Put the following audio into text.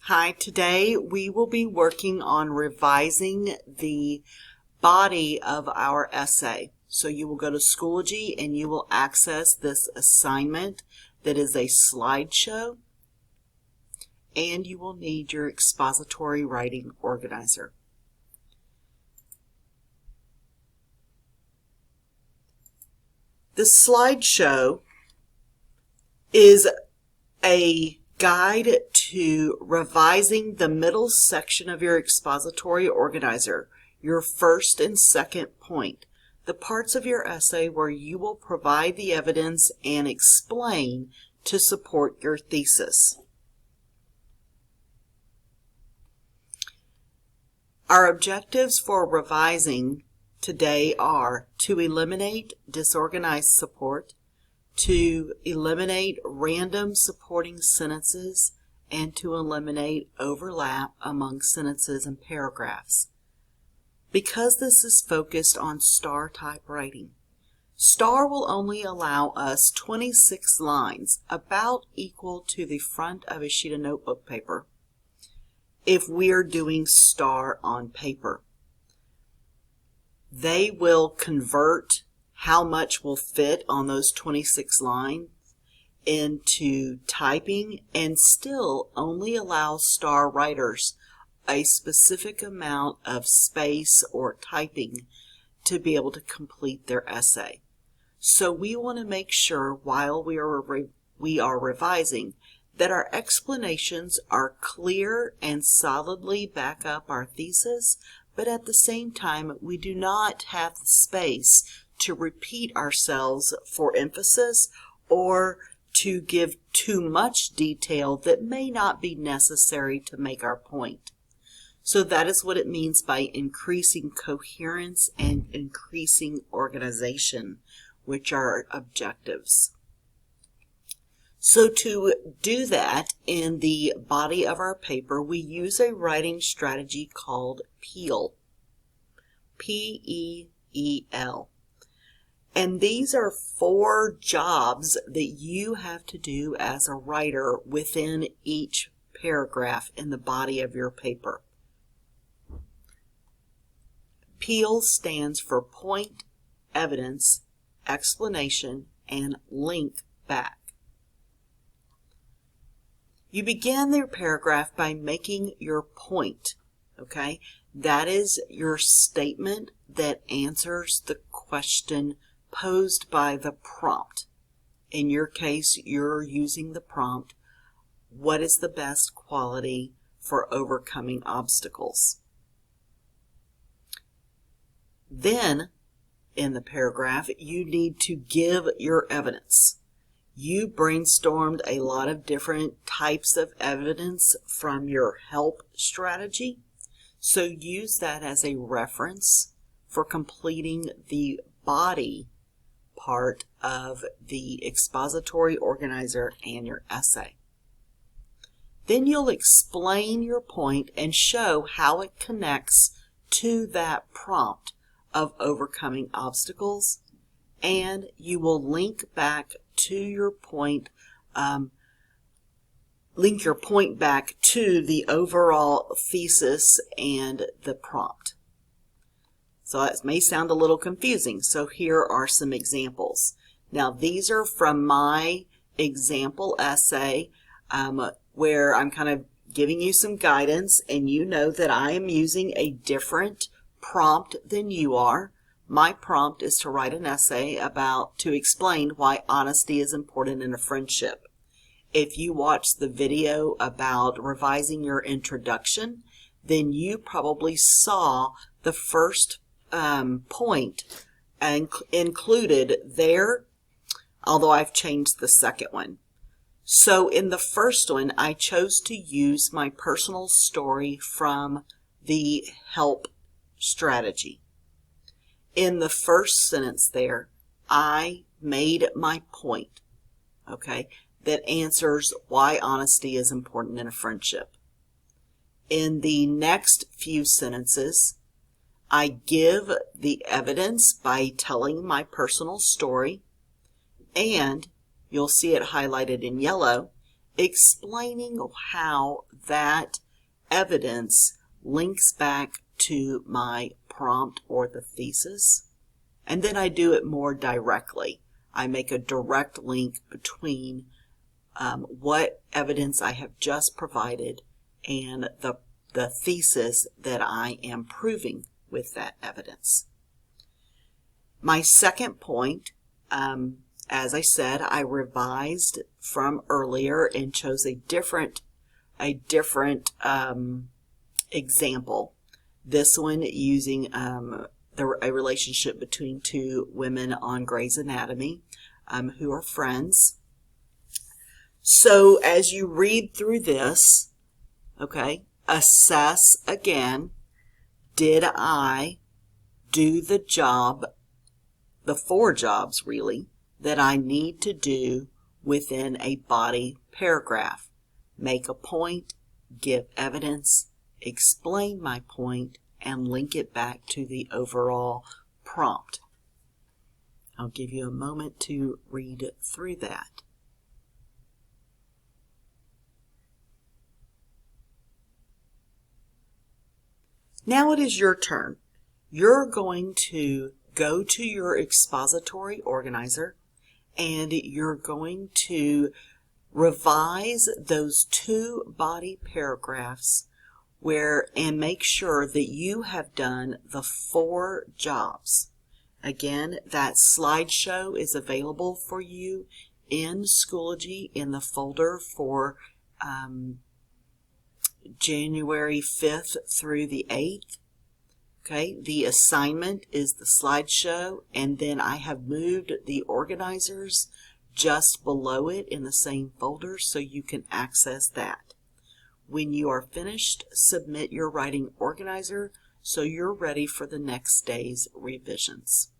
Hi, today we will be working on revising the body of our essay. So you will go to Schoology and you will access this assignment that is a slideshow, and you will need your expository writing organizer. The slideshow is a guide to revising the middle section of your expository organizer, your first and second point, the parts of your essay where you will provide the evidence and explain to support your thesis. Our objectives for revising today are to eliminate disorganized support, to eliminate random supporting sentences, and to eliminate overlap among sentences and paragraphs. Because this is focused on STAR type writing, STAR will only allow us 26 lines, about equal to the front of a sheet of notebook paper, if we're doing STAR on paper. They will convert how much will fit on those 26 lines into typing and still only allow STAR writers a specific amount of space or typing to be able to complete their essay. So we want to make sure while we are revising that our explanations are clear and solidly back up our thesis, but at the same time we do not have the space to repeat ourselves for emphasis or to give too much detail that may not be necessary to make our point. So that is what it means by increasing coherence and increasing organization, which are objectives. So to do that in the body of our paper, we use a writing strategy called PEEL. P-E-E-L. And these are 4 jobs that you have to do as a writer within each paragraph in the body of your paper. PEEL stands for point, evidence, explanation, and link back. You begin your paragraph by making your point, okay? That is your statement that answers the question posed by the prompt. In your case, you're using the prompt, what is the best quality for overcoming obstacles? Then, in the paragraph, you need to give your evidence. You brainstormed a lot of different types of evidence from your HELP strategy, so use that as a reference for completing the body part of the expository organizer and your essay. Then you'll explain your point and show how it connects to that prompt of overcoming obstacles, and you will link back to your point, link your point back to the overall thesis and the prompt. So that may sound a little confusing, so here are some examples. Now these are from my example essay where I'm kind of giving you some guidance, and you know that I am using a different prompt than you are. My prompt is to write an essay to explain why honesty is important in a friendship. If you watch the video about revising your introduction, then you probably saw the first point included there, although I've changed the second one. So in the first one, I chose to use my personal story from the HELP strategy. In the first sentence there, I made my point, okay, that answers why honesty is important in a friendship. In the next few sentences, I give the evidence by telling my personal story, and you'll see it highlighted in yellow. explaining how that evidence links back to my prompt or the thesis. And then I do it more directly. I make a direct link between what evidence I have just provided and the thesis that I am proving with that evidence. My second point, as I said, I revised from earlier and chose a different example. This one using a relationship between two women on Grey's Anatomy who are friends. So as you read through this, okay, assess again, did I do the job, the 4 jobs really, that I need to do within a body paragraph? Make a point, give evidence, explain my point, and link it back to the overall prompt. I'll give you a moment to read through that. Now it is your turn. You're going to go to your expository organizer and you're going to revise those 2 body paragraphs and make sure that you have done the 4 jobs. Again, that slideshow is available for you in Schoology in the folder for January 5th through the 8th. Okay, the assignment is the slideshow, and then I have moved the organizers just below it in the same folder so you can access that. When you are finished, submit your writing organizer so you're ready for the next day's revisions.